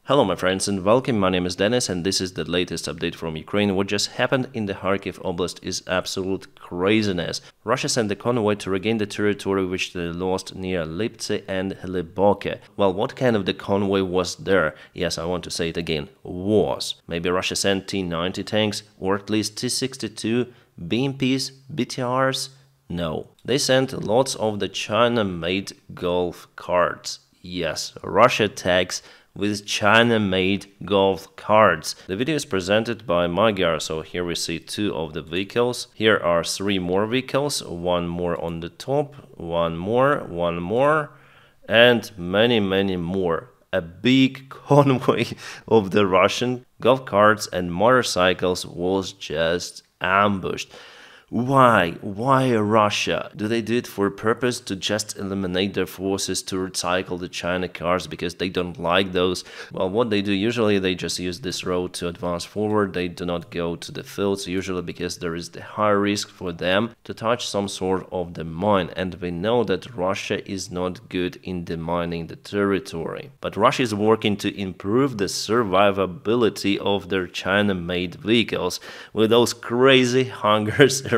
Hello my friends and welcome, my name is Dennis and this is the latest update from Ukraine. What just happened in the Kharkiv Oblast is absolute craziness. Russia sent a convoy to regain the territory which they lost near Liptsi and Hliboke. Well, what kind of the convoy was there? Yes, I want to say it again, was. Maybe Russia sent T-90 tanks or at least T-62, BMPs, BTRs? No. They sent lots of the China-made golf carts. Yes, Russia attacks with China-made golf carts. The video is presented by Magyar, so here we see two of the vehicles. Here are three more vehicles, one more on the top, one more, and many more. A big convoy of the Russian golf carts and motorcycles was just ambushed. Why? Why Russia? Do they do it for a purpose to just eliminate their forces to recycle the China cars because they don't like those? Well, what they do usually, they just use this road to advance forward. They do not go to the fields usually because there is the high risk for them to touch some sort of the mine. And we know that Russia is not good in demining the territory. But Russia is working to improve the survivability of their China-made vehicles with those crazy hangars around.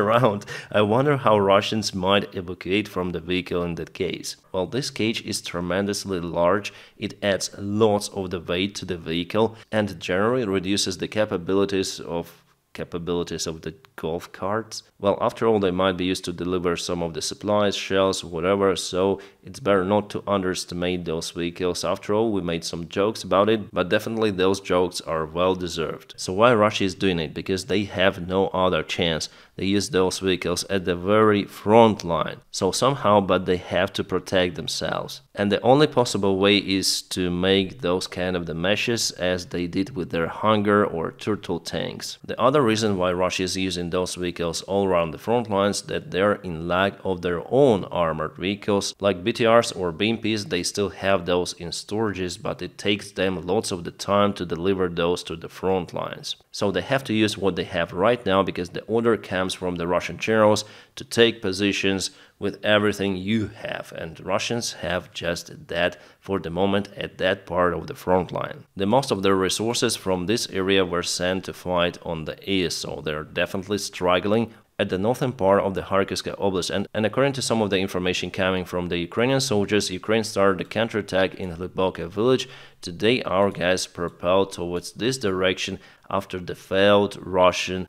I wonder how Russians might evacuate from the vehicle in that case. Well, this cage is tremendously large, it adds lots of the weight to the vehicle and generally reduces the capabilities of the golf carts. Well, after all, they might be used to deliver some of the supplies, shells, whatever, so it's better not to underestimate those vehicles. After all, we made some jokes about it, but definitely those jokes are well deserved. So why Russia is doing it? Because they have no other chance. They use those vehicles at the very front line. So somehow, but they have to protect themselves. And the only possible way is to make those kind of the meshes as they did with their Hunger or Turtle tanks. The other reason why Russia is using those vehicles all around the front lines that they're in lack of their own armored vehicles like BTRs or BMPs. They still have those in storages, but it takes them lots of the time to deliver those to the front lines. So they have to use what they have right now because the order comes from the Russian generals to take positions with everything you have, and Russians have just that for the moment at that part of the front line. The most of their resources from this area were sent to fight on the east, so they're definitely struggling at the northern part of the Kharkiv Oblast, and according to some of the information coming from the Ukrainian soldiers, Ukraine started the counterattack in Hliboke village. Today our guys propelled towards this direction after the failed Russian,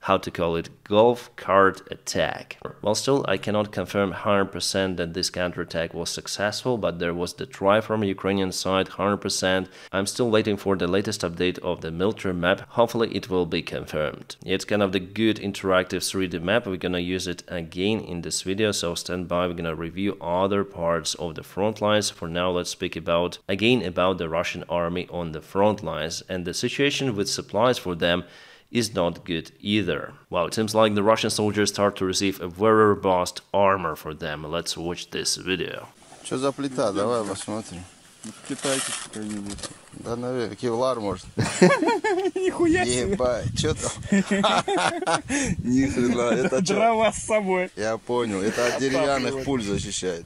golf cart attack. Well, still I cannot confirm 100% that this counterattack was successful, but there was the try from Ukrainian side 100%. I'm still waiting for the latest update of the military map. Hopefully it will be confirmed. It's kind of the good interactive 3D map. We're gonna use it again in this video, so stand by. We're gonna review other parts of the front lines. For now, let's speak about the Russian army on the front lines, and the situation with supplies for them is not good either. Well, it seems like the Russian soldiers start to receive a very robust armor for them. Let's watch this video. Что за плита? Давай посмотрим. Китайцы какой-нибудь. Да, наверное, кевлар может. Нихуя себе. Ебать, что там? Ни хрена, это что? Дрова с собой. Я понял, это от деревянных пуль защищает.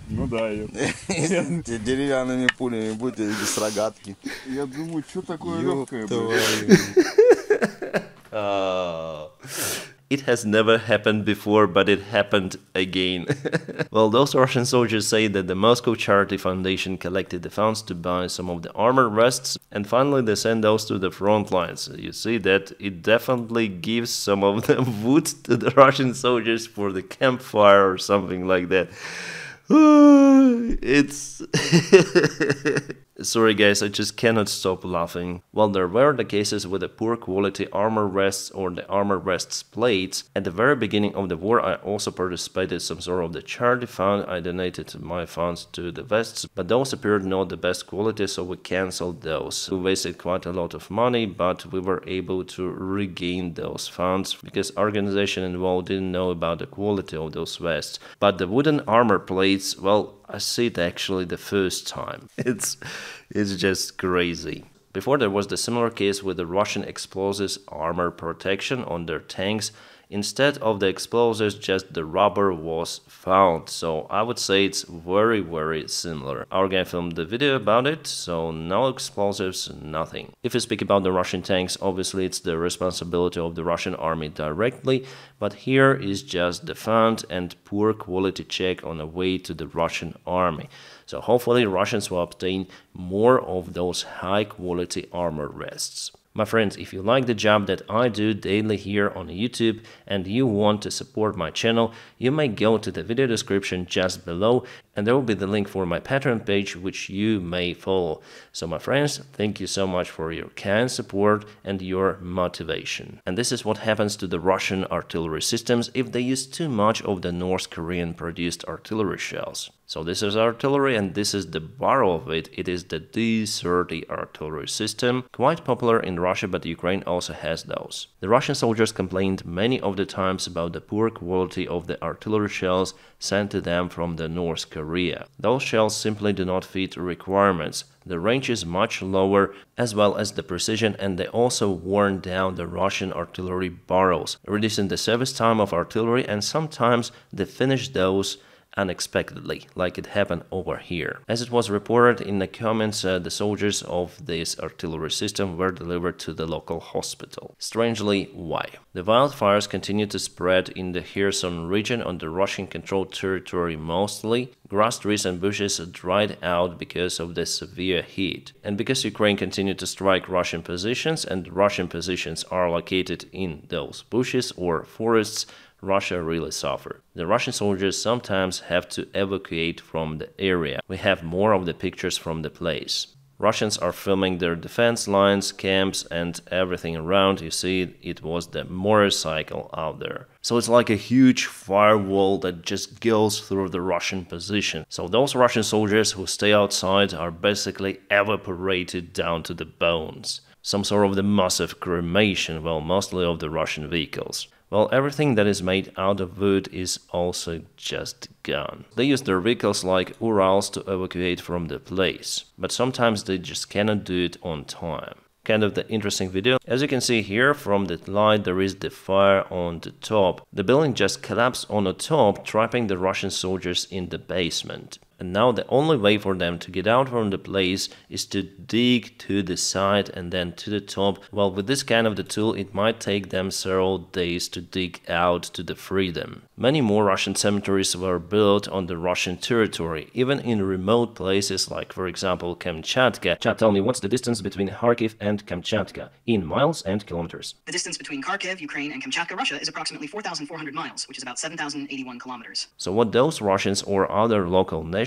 Ну да, Деревянными пулями будет или с рогатки. я думаю, что такое легкое, It has never happened before, but it happened again. Well, those Russian soldiers say that the Moscow Charity Foundation collected the funds to buy some of the armor vests, and finally they send those to the front lines. You see that it definitely gives some of the wood to the Russian soldiers for the campfire or something like that. It's sorry guys, I just cannot stop laughing. Well, there were the cases with the poor quality armor vests or the armor vests plates. At the very beginning of the war I also participated in some sort of the charity fund. I donated my funds to the vests, but those appeared not the best quality, so we cancelled those. We wasted quite a lot of money, but we were able to regain those funds because organization involved didn't know about the quality of those vests. But the wooden armor plates, well, I see it actually the first time. It's just crazy. Before there was the similar case with the Russian explosives armor protection on their tanks Instead of the explosives, just the rubber was found. So I would say it's very, very similar. Our guy filmed the video about it, so no explosives, nothing. If you speak about the Russian tanks, obviously it's the responsibility of the Russian army directly, but here is just the fund and poor quality check on the way to the Russian army. So hopefully Russians will obtain more of those high quality armor rests. My friends, if you like the job that I do daily here on YouTube and you want to support my channel, you may go to the video description just below and there will be the link for my Patreon page which you may follow. So my friends, thank you so much for your kind support and your motivation. And this is what happens to the Russian artillery systems if they use too much of the North Korean produced artillery shells. So this is artillery and this is the barrel of it. It is the D-30 artillery system, quite popular in Russia, but Ukraine also has those. The Russian soldiers complained many of the times about the poor quality of the artillery shells sent to them from the North Korea. Those shells simply do not fit requirements. The range is much lower as well as the precision, and they also worn down the Russian artillery barrels, reducing the service time of artillery, and sometimes they finish those unexpectedly, like it happened over here. As it was reported in the comments, the soldiers of this artillery system were delivered to the local hospital. Strangely, why? The wildfires continue to spread in the Kherson region on the Russian-controlled territory mostly. Grass, trees and bushes dried out because of the severe heat. And because Ukraine continued to strike Russian positions and Russian positions are located in those bushes or forests, Russia really suffered. The Russian soldiers sometimes have to evacuate from the area. We have more of the pictures from the place. Russians are filming their defense lines, camps and everything around. You see, it was the motorcycle out there. So it's like a huge firewall that just goes through the Russian position. So those Russian soldiers who stay outside are basically evaporated down to the bones. Some sort of the massive cremation, well, mostly of the Russian vehicles. Well, everything that is made out of wood is also just gone. They use their vehicles like Urals to evacuate from the place, but sometimes they just cannot do it on time. Kind of the interesting video. As you can see here from the light, there is the fire on the top. The building just collapsed on the top, trapping the Russian soldiers in the basement. And now the only way for them to get out from the place is to dig to the side and then to the top. Well, with this kind of the tool, it might take them several days to dig out to the freedom. Many more Russian cemeteries were built on the Russian territory, even in remote places like, for example, Kamchatka. Chat, tell me, what's the distance between Kharkiv and Kamchatka in miles and kilometers? The distance between Kharkiv, Ukraine, and Kamchatka, Russia is approximately 4,400 miles, which is about 7,081 kilometers. So what those Russians or other local nationals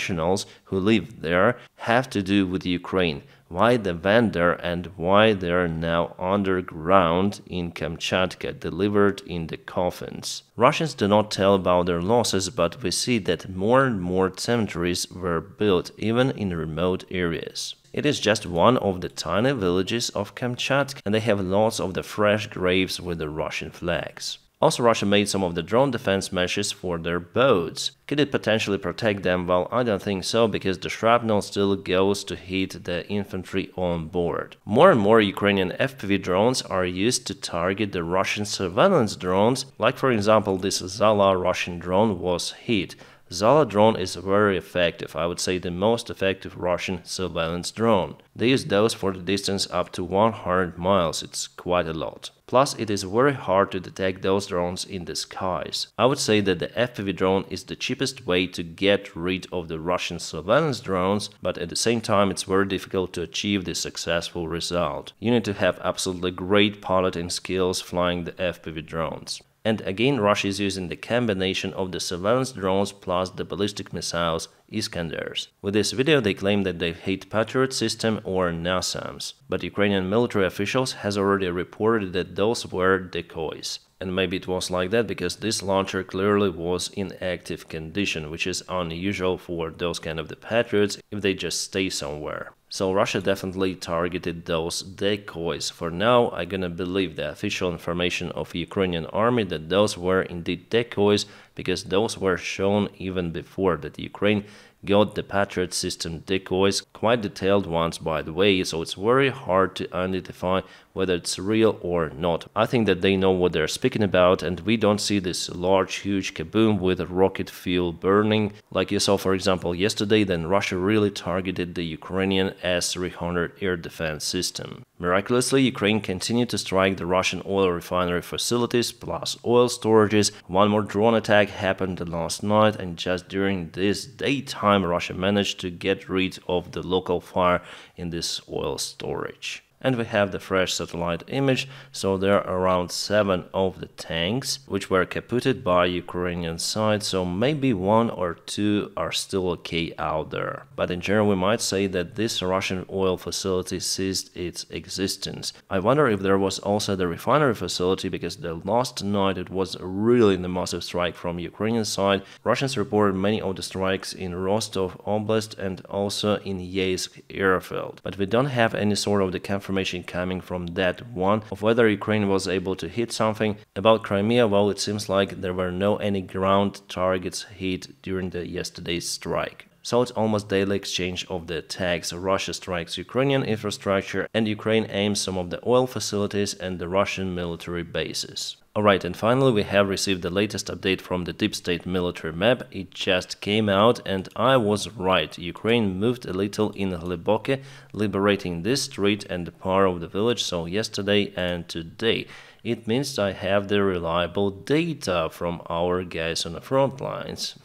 who live there have to do with Ukraine? Why they went there and why they are now underground in Kamchatka, delivered in the coffins. Russians do not tell about their losses, but we see that more and more cemeteries were built even in remote areas. It is just one of the tiny villages of Kamchatka, and they have lots of the fresh graves with the Russian flags. Also, Russia made some of the drone defense meshes for their boats. Could it potentially protect them? Well, I don't think so, because the shrapnel still goes to hit the infantry on board. More and more Ukrainian FPV drones are used to target the Russian surveillance drones, like for example this Zala Russian drone was hit. Zala drone is very effective, I would say the most effective Russian surveillance drone. They use those for the distance up to 100 miles, it's quite a lot. Plus, it is very hard to detect those drones in the skies. I would say that the FPV drone is the cheapest way to get rid of the Russian surveillance drones, but at the same time it's very difficult to achieve this successful result. You need to have absolutely great piloting skills flying the FPV drones. And again, Russia is using the combination of the surveillance drones plus the ballistic missiles Iskanders. With this video, they claim that they hit Patriot system or NASAMS, but Ukrainian military officials has already reported that those were decoys. And maybe it was like that because this launcher clearly was in active condition, which is unusual for those kind of the Patriots if they just stay somewhere. So Russia definitely targeted those decoys. For now, I'm gonna believe the official information of Ukrainian army that those were indeed decoys, because those were shown even before that Ukraine got the Patriot system decoys, quite detailed ones by the way, so it's very hard to identify whether it's real or not. I think that they know what they're speaking about, and we don't see this large, huge kaboom with rocket fuel burning, like you saw for example yesterday. Then Russia really targeted the Ukrainian S-300 air defense system. Miraculously, Ukraine continued to strike the Russian oil refinery facilities plus oil storages. One more drone attack happened last night, and just during this daytime Russia managed to get rid of the local fire in this oil storage. And we have the fresh satellite image, so there are around 7 of the tanks which were kaputted by Ukrainian side, so maybe 1 or 2 are still okay out there. But in general we might say that this Russian oil facility ceased its existence. I wonder if there was also the refinery facility, because the last night it was really the massive strike from Ukrainian side. Russians reported many of the strikes in Rostov Oblast and also in Yeysk airfield, but we don't have any sort of the confirmation coming from that one of whether Ukraine was able to hit something. About Crimea, well, it seems like there were no any ground targets hit during the yesterday's strike. So it's almost daily exchange of the attacks. Russia strikes Ukrainian infrastructure and Ukraine aims some of the oil facilities and the Russian military bases. Alright, and finally we have received the latest update from the deep state military map. It just came out and I was right. Ukraine moved a little in Hliboke, liberating this street and part of the village, so yesterday and today. It means I have the reliable data from our guys on the front lines.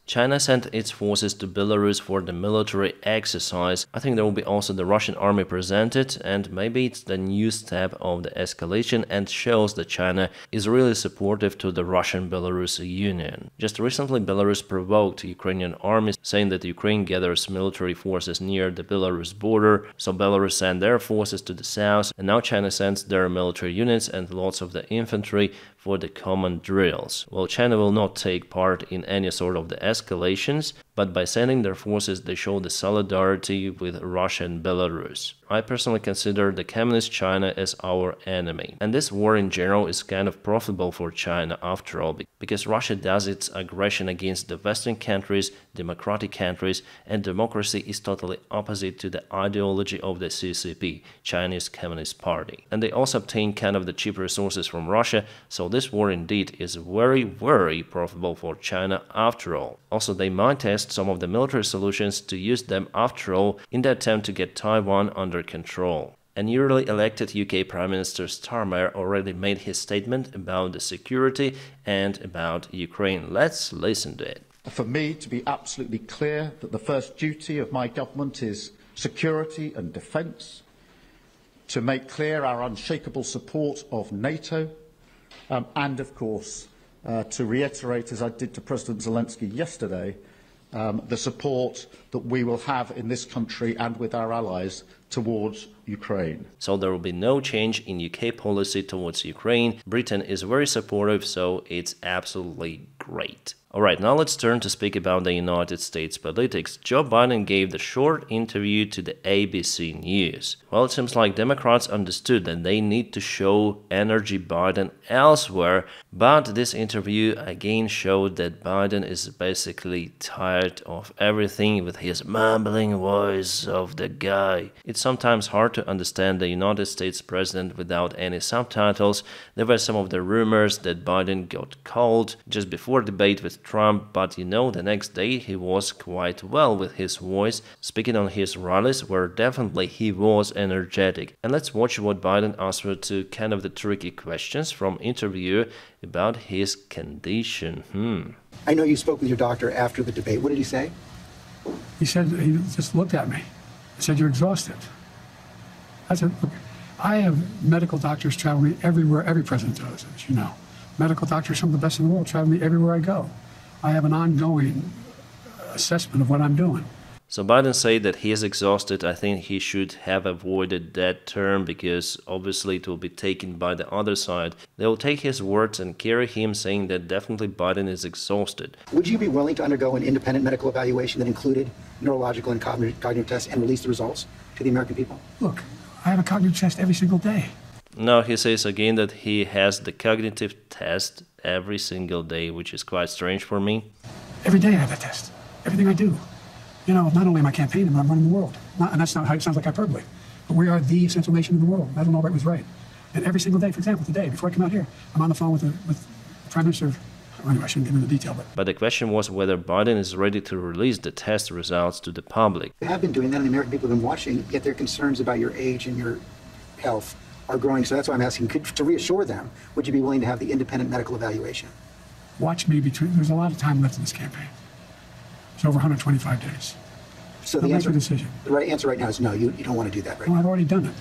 China sent its forces to Belarus for the military exercise. I think there will be also the Russian army presented, and maybe it's the new step of the escalation and shows that China is really supportive to the Russian-Belarus union. Just recently Belarus provoked Ukrainian army, saying that Ukraine gathers military forces near the Belarus border, so Belarus sent their forces to the south, and now China sends their military units and lots of the infantry for the common drills. Well, China will not take part in any sort of the escalations, but by sending their forces they show the solidarity with Russia and Belarus. I personally consider the communist China as our enemy, and this war in general is kind of profitable for China after all, because Russia does its aggression against the Western countries, democratic countries, and democracy is totally opposite to the ideology of the CCP, Chinese Communist Party. And they also obtain kind of the cheap resources from Russia, so this war indeed is very, very profitable for China after all. Also, they might test some of the military solutions to use them after all in the attempt to get Taiwan under control. A newly elected UK Prime Minister Starmer already made his statement about the security and about Ukraine. Let's listen to it. For me to be absolutely clear that the first duty of my government is security and defence, to make clear our unshakable support of NATO, and of course to reiterate, as I did to President Zelensky yesterday, the support that we will have in this country and with our allies towards Ukraine. So there will be no change in UK policy towards Ukraine. Britain is very supportive, so it's absolutely great. Alright, now let's turn to speak about the United States politics. Joe Biden gave the short interview to the ABC News. Well, it seems like Democrats understood that they need to show energy Biden elsewhere, but this interview again showed that Biden is basically tired of everything with his mumbling voice of the guy. It's sometimes hard to understand the United States president without any subtitles. There were some of the rumors that Biden got cold just before debate with Trump, but you know, the next day he was quite well with his voice, speaking on his rallies where definitely he was energetic. And let's watch what Biden answered to kind of the tricky questions from interviewer about his condition. I know you spoke with your doctor after the debate. What did he say? He said, he just looked at me and said, "You're exhausted." I said, "Look, I have medical doctors traveling everywhere, every president does, as you know. Medical doctors, some of the best in the world, travel me everywhere I go. I have an ongoing assessment of what I'm doing." So Biden said that he is exhausted. I think he should have avoided that term because obviously it will be taken by the other side. They will take his words and carry him, saying that definitely Biden is exhausted. Would you be willing to undergo an independent medical evaluation that included neurological and cognitive tests and release the results to the American people? Look, I have a cognitive test every single day. Now he says again that he has the cognitive test every single day, which is quite strange for me. Every day I have a test. Everything I do. You know, not only am I campaigning, but I'm running the world. And that's not how it sounds like hyperbole. But we are the central nation in the world. Madeleine Albright was right. And every single day, for example, today, before I come out here, I'm on the phone with the Prime Minister. Anyway, I shouldn't get into detail, but the question was whether Biden is ready to release the test results to the public. They have been doing that, and the American people have been watching, yet their concerns about your age and your health are growing. So that's why I'm asking, to reassure them, would you be willing to have the independent medical evaluation? Watch me there's a lot of time left in this campaign. It's over 125 days. So the right answer right now is no, you don't want to do that right now. No, I've already done it.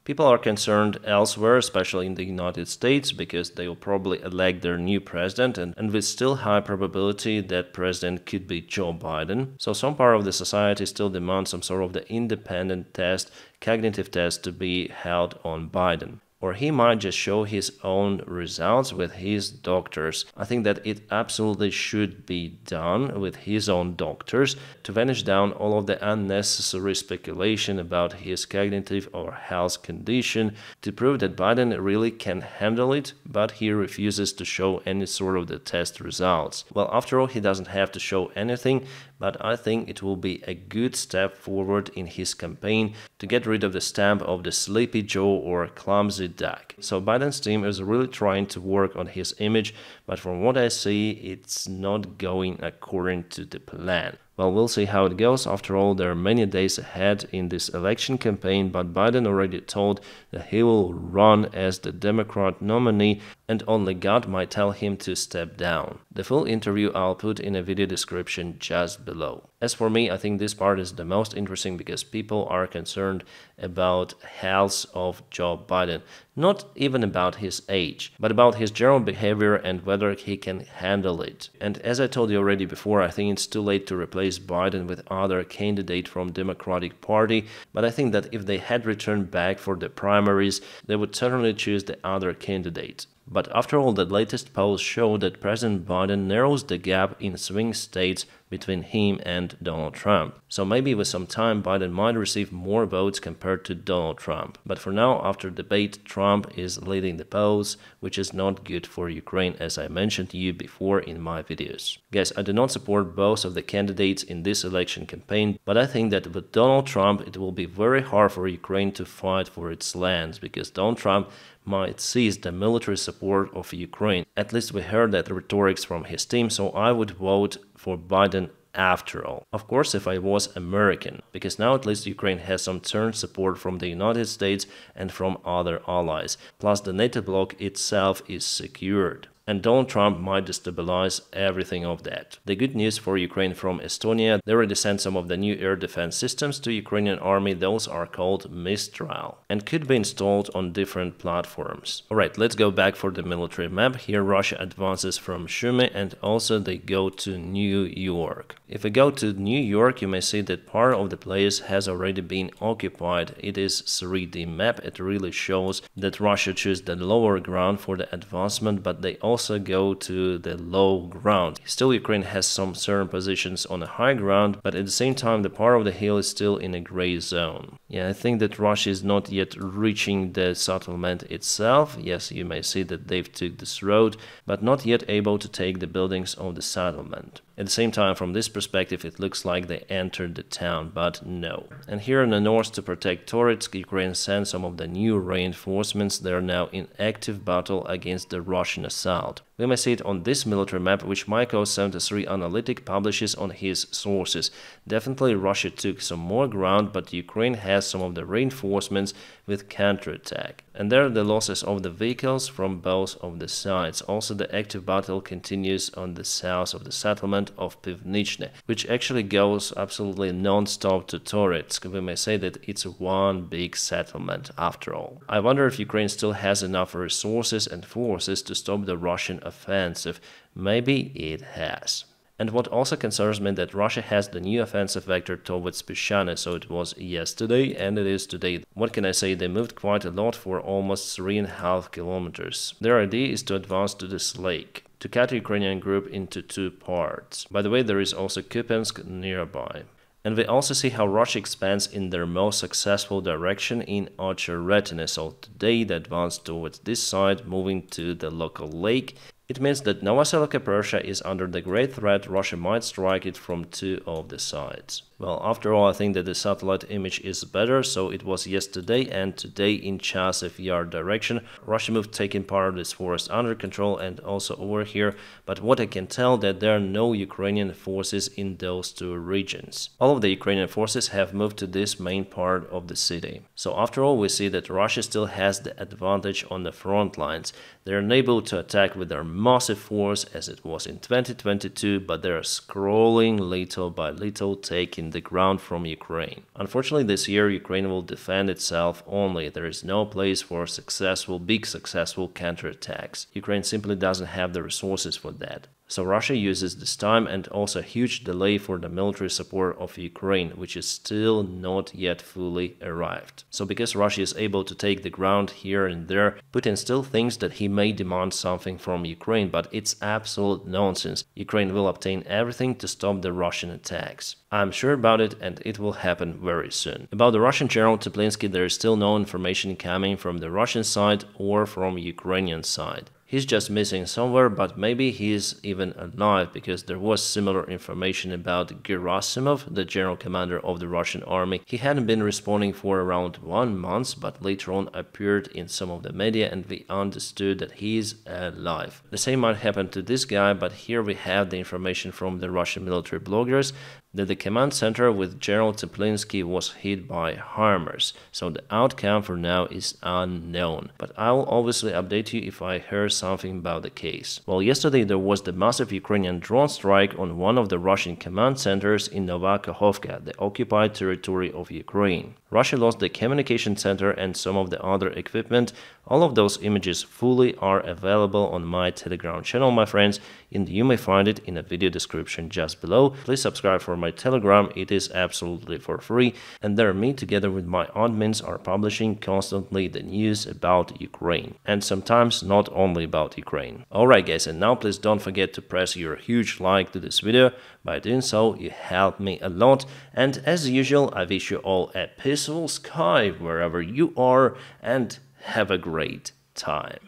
People are concerned elsewhere, especially in the United States, because they will probably elect their new president, and with still high probability that president could be Joe Biden. So some part of the society still demands some sort of the independent test, cognitive test, to be held on Biden. Or he might just show his own results with his doctors. I think that it absolutely should be done with his own doctors to vanish down all of the unnecessary speculation about his cognitive or health condition, to prove that Biden really can handle it, but he refuses to show any sort of the test results. Well, after all, he doesn't have to show anything, but I think it will be a good step forward in his campaign to get rid of the stamp of the Sleepy Joe or Clumsy Duck. So Biden's team is really trying to work on his image, but from what I see, it's not going according to the plan. Well, we'll see how it goes. After all, there are many days ahead in this election campaign, but Biden already told that he will run as the Democrat nominee, and only God might tell him to step down. The full interview I'll put in a video description just below. As for me, I think this part is the most interesting because people are concerned about health of Joe Biden. Not even about his age, but about his general behavior and whether he can handle it. And as I told you already before, I think it's too late to replace Biden with other candidate from Democratic Party, but I think that if they had returned back for the primaries, they would certainly choose the other candidate. But after all, the latest polls show that President Biden narrows the gap in swing states between him and Donald Trump. So maybe with some time Biden might receive more votes compared to Donald Trump. But for now, after debate, Trump is leading the polls, which is not good for Ukraine, as I mentioned to you before in my videos. Guys, I do not support both of the candidates in this election campaign, but I think that with Donald Trump it will be very hard for Ukraine to fight for its lands, because Donald Trump might seize the military support of Ukraine. At least we heard that rhetorics from his team, so I would vote for Biden after all. Of course, if I was American, because now at least Ukraine has some turned support from the United States and from other allies, plus the NATO bloc itself is secured. And Donald Trump might destabilize everything of that. The good news for Ukraine from Estonia, they already sent some of the new air defense systems to Ukrainian army. Those are called Mistral and could be installed on different platforms. Alright, let's go back for the military map. Here Russia advances from Sumy and also they go to New York. If we go to New York, you may see that part of the place has already been occupied. It is 3D map. It really shows that Russia chose the lower ground for the advancement, but they also go to the low ground. Still, Ukraine has some certain positions on the high ground, but at the same time the part of the hill is still in a gray zone. Yeah, I think that Russia is not yet reaching the settlement itself. Yes, you may see that they've took this road, but not yet able to take the buildings of the settlement. At the same time, from this perspective, it looks like they entered the town, but no. And here in the north, to protect Toretsk, Ukraine sent some of the new reinforcements. They are now in active battle against the Russian assault. We may see it on this military map, which Myco73 Analytic publishes on his sources. Definitely Russia took some more ground, but Ukraine has some of the reinforcements with counterattack. And there are the losses of the vehicles from both of the sides. Also, the active battle continues on the south of the settlement of Pivnichne, which actually goes absolutely non-stop to Toretsk. We may say that it's one big settlement after all. I wonder if Ukraine still has enough resources and forces to stop the Russian offensive. Maybe it has. And what also concerns me that Russia has the new offensive vector towards Pyshane, so it was yesterday and it is today. What can I say, they moved quite a lot for almost 3.5 kilometers. Their idea is to advance to this lake, to cut the Ukrainian group into two parts. By the way, there is also Kupiansk nearby. And we also see how Russia expands in their most successful direction in Ocheretine. So today they advanced towards this side, moving to the local lake. It means that Novoselica Persia is under the great threat. Russia might strike it from two of the sides. Well, after all, I think that the satellite image is better, so it was yesterday and today in Chasiv Yar direction. Russia moved taking part of this forest under control and also over here, but what I can tell that there are no Ukrainian forces in those two regions. All of the Ukrainian forces have moved to this main part of the city. So after all, we see that Russia still has the advantage on the front lines. They are unable to attack with their massive force as it was in 2022, but they are scrolling little by little, taking the ground from Ukraine. Unfortunately, this year Ukraine will defend itself only. There is no place for big successful counterattacks. Ukraine simply doesn't have the resources for that. So Russia uses this time and also a huge delay for the military support of Ukraine, which is still not yet fully arrived. So because Russia is able to take the ground here and there, Putin still thinks that he may demand something from Ukraine, but it's absolute nonsense. Ukraine will obtain everything to stop the Russian attacks. I'm sure about it, and it will happen very soon. About the Russian general Tolinski, there is still no information coming from the Russian side or from Ukrainian side. He's just missing somewhere, but maybe he's even alive, because there was similar information about Gerasimov, the general commander of the Russian army. He hadn't been responding for around 1 month, but later on appeared in some of the media and we understood that he's alive. The same might happen to this guy, but here we have the information from the Russian military bloggers that the command center with General Tolinski was hit by HIMARS, so the outcome for now is unknown. But I will obviously update you if I hear something about the case. Well, yesterday there was the massive Ukrainian drone strike on one of the Russian command centers in Nova Kakhovka, the occupied territory of Ukraine. Russia lost the communication center and some of the other equipment. All of those images fully are available on my Telegram channel, my friends, and you may find it in the video description just below. Please subscribe for my Telegram, it is absolutely for free, and there me together with my admins are publishing constantly the news about Ukraine, and sometimes not only about Ukraine. Alright guys, and now please don't forget to press your huge like to this video. By doing so, you help me a lot, and as usual, I wish you all a peaceful sky wherever you are, and have a great time.